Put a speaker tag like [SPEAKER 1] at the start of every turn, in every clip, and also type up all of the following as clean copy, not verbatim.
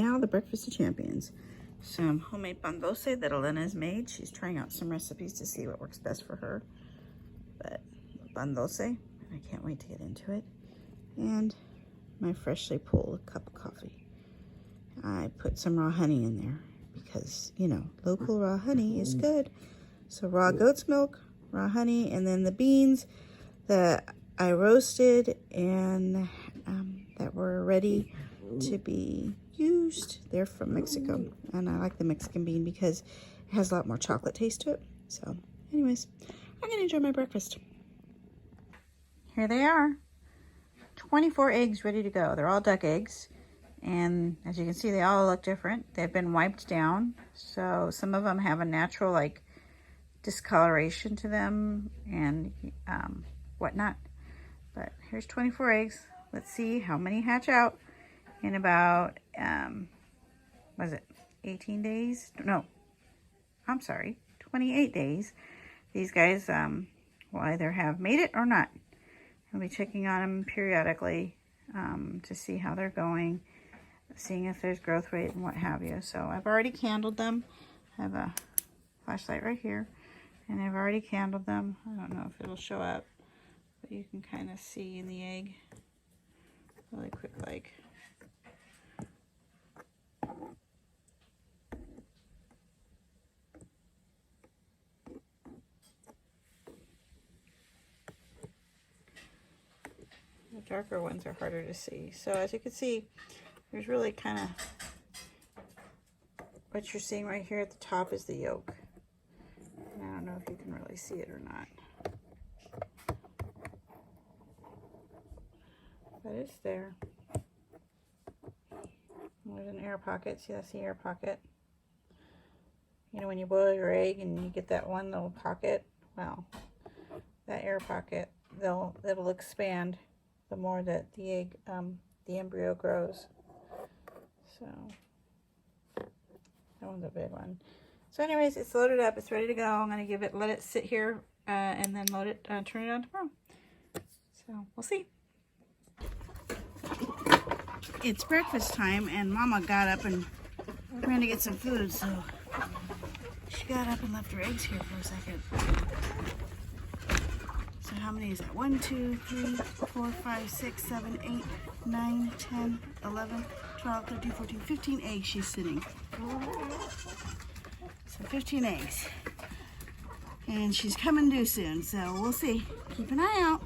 [SPEAKER 1] now the breakfast of champions. Some homemade pan dulce that Elena's made. She's trying out some recipes to see what works best for her. But pan dulce, I can't wait to get into it. And my freshly pulled cup of coffee. I put some raw honey in there because, you know, local raw honey is good. So raw goat's milk, raw honey, and then the beans that I roasted and that were ready to be used. They're from Mexico, and I like the Mexican bean because it has a lot more chocolate taste to it. So anyways, I'm gonna enjoy my breakfast. Here they are, 24 eggs ready to go. They're all duck eggs, and as you can see, they all look different. They've been wiped down, so some of them have a natural like discoloration to them and whatnot. But here's 24 eggs. Let's see how many hatch out in about, was it 18 days? No, I'm sorry, 28 days. These guys will either have made it or not. I'll be checking on them periodically to see how they're going, seeing if there's growth rate and what have you. So I've already candled them. I have a flashlight right here, and I've already candled them. I don't know if it'll show up, but you can kind of see in the egg really quick like. The darker ones are harder to see. So as you can see, there's really kind of, what you're seeing right here at the top is the yolk. I don't know if you can really see it or not. But it's there. There's an air pocket. See, that's the air pocket. You know, when you boil your egg and you get that one little pocket, well, that air pocket, it'll expand the more that the egg, the embryo grows. So that one's a big one. So anyways, it's loaded up. It's ready to go. I'm going to let it sit here and then load it, turn it on tomorrow. So we'll see. It's breakfast time, and Mama got up and ran to get some food, so she got up and left her eggs here for a second. So how many is that? 1, 2, 3, 4, 5, 6, 7, 8, 9, 10, 11, 12, 13, 14, 15 eggs she's sitting. So 15 eggs. And she's coming due soon, so we'll see. Keep an eye out.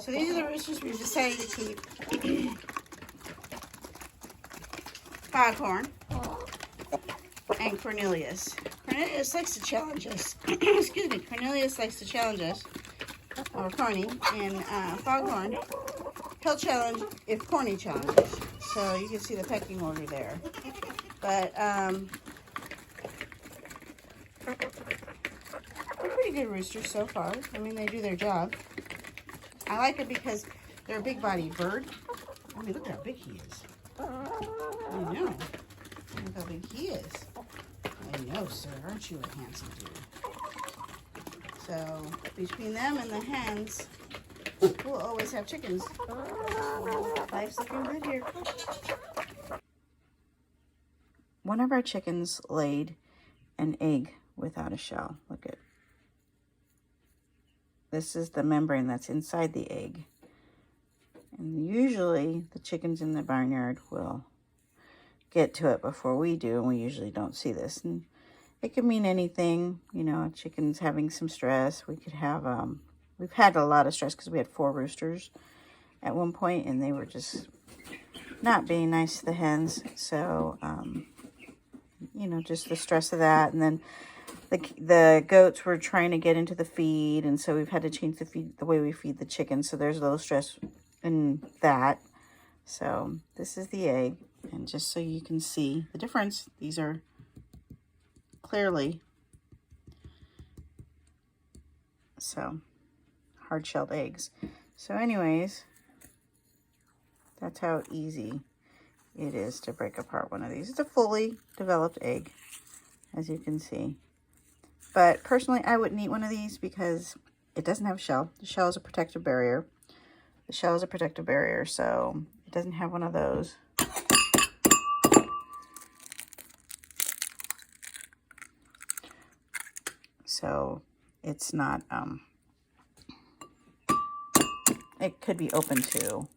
[SPEAKER 1] So these are the roosters we decided to keep. Foghorn and Cornelius. Cornelius likes to challenge us. Excuse me, Cornelius likes to challenge us, or Corny, and Foghorn, he'll challenge if Corny challenges. So you can see the pecking order there. But they're pretty good roosters so far. I mean, they do their job. I like it because they're a big-bodied bird. I mean, look how big he is. I know. Look how big he is. I know, sir. Aren't you a handsome dude? So, between them and the hens, we'll always have chickens. Life's looking good here. One of our chickens laid an egg without a shell. Look at. This is the membrane that's inside the egg. And usually the chickens in the barnyard will get to it before we do, and we usually don't see this. And it could mean anything, you know, chickens having some stress. We could have, we've had a lot of stress because we had 4 roosters at one point, and they were just not being nice to the hens. So, you know, just the stress of that. And then the goats were trying to get into the feed, and so we've had to change the way we feed the chickens. So there's a little stress in that. So this is the egg, and just so you can see the difference, these are clearly hard-shelled eggs. So anyways, that's how easy it is to break apart one of these. It's a fully developed egg, as you can see. But personally, I wouldn't eat one of these because it doesn't have a shell. The shell is a protective barrier. The shell is a protective barrier, so it doesn't have one of those. so it's not, it could be open to,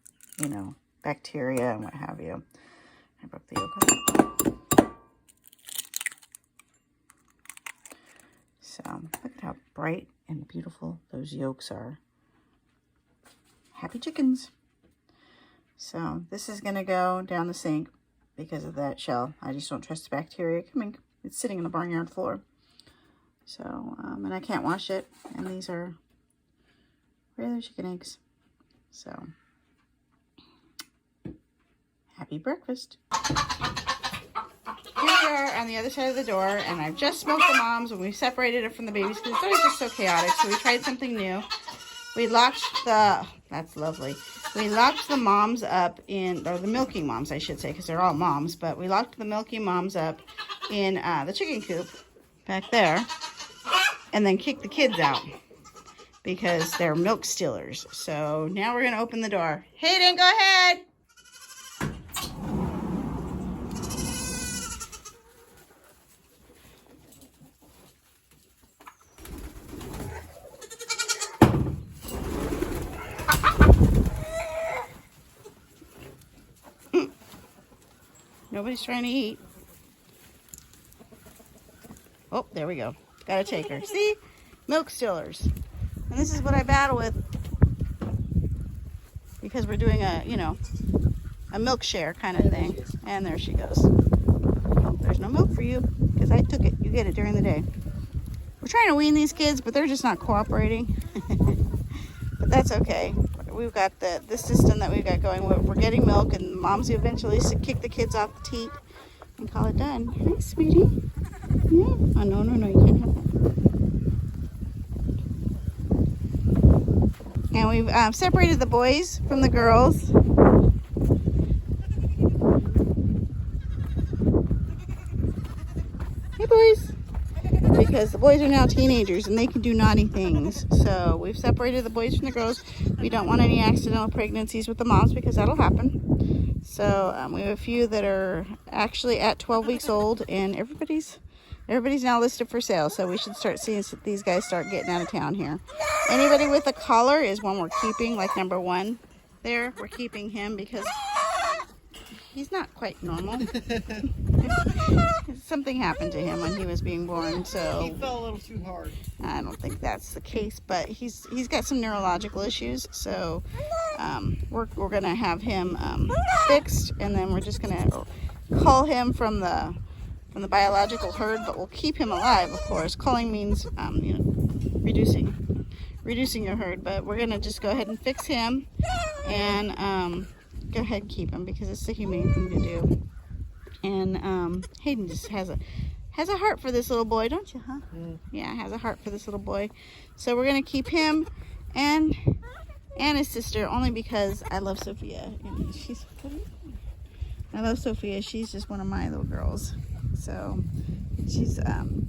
[SPEAKER 1] you know, bacteria and what have you. I broke the yolk off. So look at how bright and beautiful those yolks are. Happy chickens. So this is going to go down the sink because of that shell. I just don't trust the bacteria coming. It's sitting on the barnyard floor. So, and I can't wash it. And these are regular chicken eggs. So, happy breakfast. Here we are on the other side of the door, and I've just smoked the moms and we separated it from the babies because it's always just so chaotic. So we tried something new. We locked the, that's lovely. We locked the moms up in, or the milking moms, I should say, because they're all moms, but we locked the milking moms up in the chicken coop back there, and then kicked the kids out because they're milk stealers. So now we're going to open the door. Hayden, go ahead. Nobody's trying to eat. Oh, there we go. Gotta take her. See? Milk stealers. And this is what I battle with. Because we're doing a, you know, a milk share kind of thing. And there she goes. Oh, there's no milk for you. Because I took it. You get it during the day. We're trying to wean these kids, but they're just not cooperating. But that's okay. We've got this system that we've got going. We're getting milk, and moms eventually kick the kids off the teat and call it done. Hi, sweetie. Yeah. Oh, no, you can't have that. And we've separated the boys from the girls. Hey, boys. Because the boys are now teenagers and they can do naughty things. So we've separated the boys from the girls. We don't want any accidental pregnancies with the moms because that'll happen. So we have a few that are actually at 12 weeks old, and everybody's now listed for sale. So we should start seeing these guys start getting out of town here. Anybody with a collar is one we're keeping, like number 1 there. We're keeping him because he's not quite normal. Something happened to him when he was being born, so
[SPEAKER 2] he fell a little too hard.
[SPEAKER 1] I don't think that's the case, but he's got some neurological issues, so we're gonna have him fixed, and then we're just gonna cull him from the biological herd, but we'll keep him alive, of course. Culling means you know, reducing your herd, but we're gonna just go ahead and fix him and go ahead and keep him because it's the humane thing to do. And Hayden just has a heart for this little boy, don't you, huh? Yeah, has a heart for this little boy. So we're gonna keep him and his sister, only because I love Sophia. And I love Sophia. She's just one of my little girls. So she's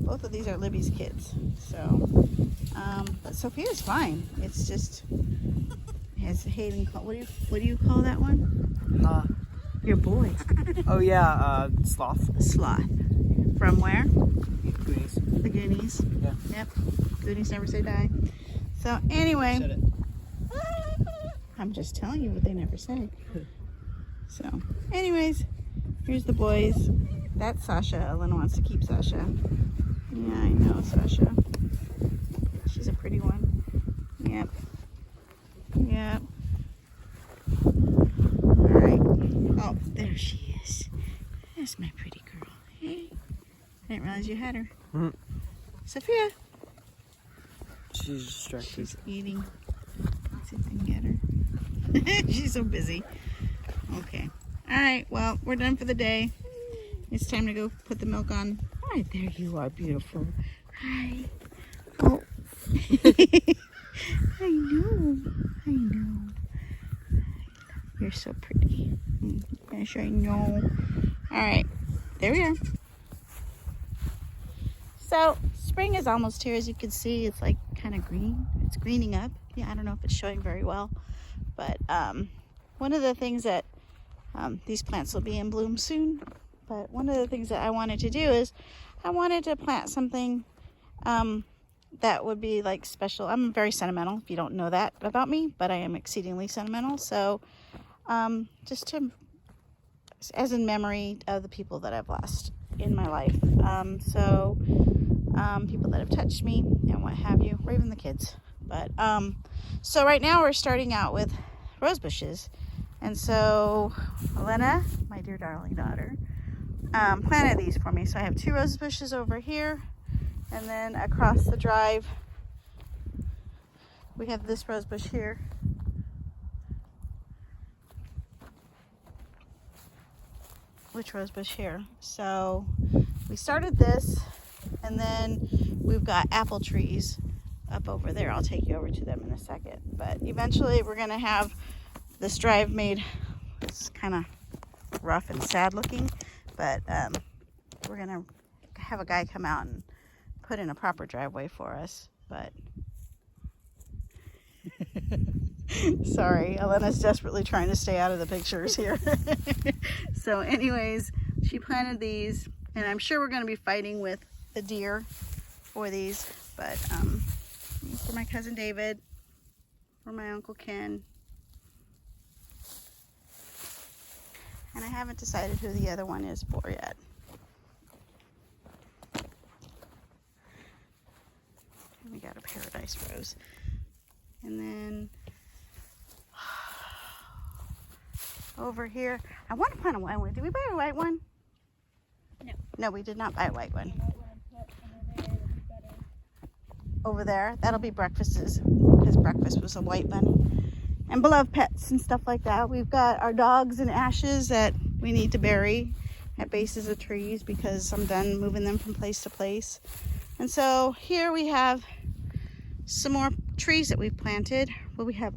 [SPEAKER 1] both of these are Libby's kids. So but Sophia's fine. It's just has Hayden call, what do you call that one? Your boy.
[SPEAKER 2] Oh yeah, Sloth.
[SPEAKER 1] Sloth. From where?
[SPEAKER 2] Goonies.
[SPEAKER 1] The Goonies.
[SPEAKER 2] Yeah.
[SPEAKER 1] Yep. Goonies never say die. So anyway,
[SPEAKER 2] Said it.
[SPEAKER 1] I'm just telling you what they never say. So anyways, here's the boys. That's Sasha. Elena wants to keep Sasha. Yeah, I know, Sasha. She's a pretty one. Yep. Yep. Oh, there she is. That's my pretty girl. Hey. I didn't realize you had her. Sophia.
[SPEAKER 2] She's distracted.
[SPEAKER 1] She's eating. Let's see if I can get her. She's so busy. Okay. Alright, well, we're done for the day. It's time to go put the milk on. Alright, there you are, beautiful. Hi. Oh. I know. You're so pretty. Yes, I know. Alright, there we are. So, spring is almost here, as you can see. It's like kind of green. It's greening up. Yeah, I don't know if it's showing very well. But one of the things that these plants will be in bloom soon. But one of the things that I wanted to do is I wanted to plant something that would be like special. I'm very sentimental, if you don't know that about me, but I am exceedingly sentimental. So just to, as in memory of the people that I've lost in my life. People that have touched me and what have you, or even the kids. But so right now we're starting out with rose bushes. And so Elena, my dear darling daughter, planted these for me. So I have 2 rose bushes over here, and then across the drive we have this rose bush here. Which rose bush here? So we started this, and then we've got apple trees up over there. I'll take you over to them in a second. But eventually we're gonna have this drive made. It's kind of rough and sad looking, but we're gonna have a guy come out and put in a proper driveway for us. But sorry, Elena's desperately trying to stay out of the pictures here. So anyways, she planted these, and I'm sure we're going to be fighting with the deer for these, but for my cousin David, for my Uncle Ken, and I haven't decided who the other one is for yet. And we got a paradise rose. And then over here, I want to plant a white one. Did we buy a white one?
[SPEAKER 3] No.
[SPEAKER 1] No, we did not buy a white one. Over there, that'll be Breakfast's, because Breakfast was a white bunny. And beloved pets and stuff like that. We've got our dogs and ashes that we need to bury at bases of trees because I'm done moving them from place to place. And so here we have some more trees that we've planted. Well, we have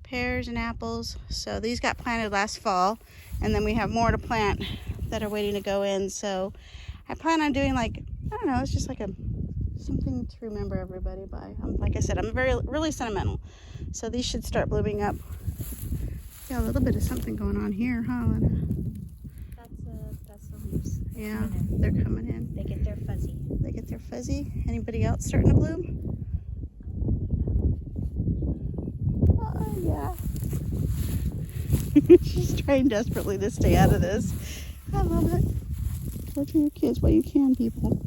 [SPEAKER 1] pears and apples. So these got planted last fall, and then we have more to plant that are waiting to go in. So I plan on doing, like, I don't know, it's just like something to remember everybody by. Like I said, I'm really sentimental. So these should start blooming up. Yeah, a little bit of something going on here, huh, Lena?
[SPEAKER 3] That's the leaves.
[SPEAKER 1] Yeah, they're coming in.
[SPEAKER 3] They get their fuzzy.
[SPEAKER 1] They get their fuzzy. Anybody else starting to bloom? Oh, yeah. She's trying desperately to stay out of this. I love it. Torture your kids while you can, people.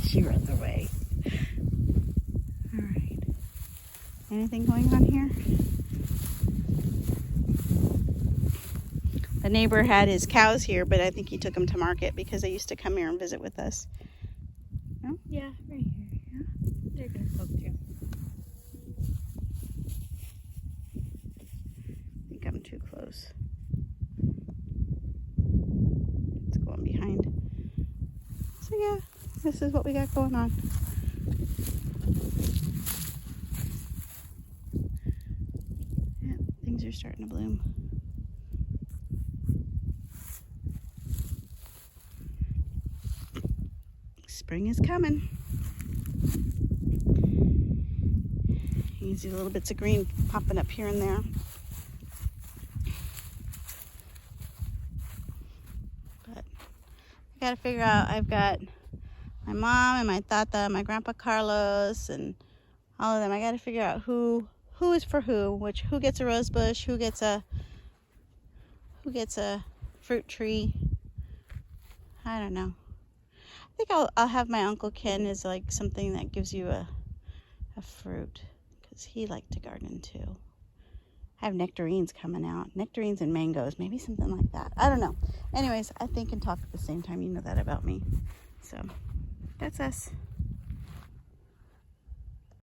[SPEAKER 1] She runs away. All right. Anything going on here? The neighbor had his cows here, but I think he took them to market because they used to come here and visit with us. No?
[SPEAKER 3] Yeah, right here.
[SPEAKER 1] Yeah.
[SPEAKER 3] They're gonna poke through.
[SPEAKER 1] I think I'm too close. It's going behind. So yeah, this is what we got going on. Yeah, things are starting to bloom. Spring is coming. You can see the little bits of green popping up here and there. But I gotta figure out, I've got my mom and my tata, my grandpa Carlos, and all of them. I gotta figure out who is for who gets a rose bush, who gets a fruit tree. I don't know. I think I'll have my Uncle Ken as like something that gives you a fruit, because he liked to garden too. I have nectarines coming out. Nectarines and mangoes, maybe something like that. I don't know. Anyways, I think and talk at the same time. You know that about me. So that's us.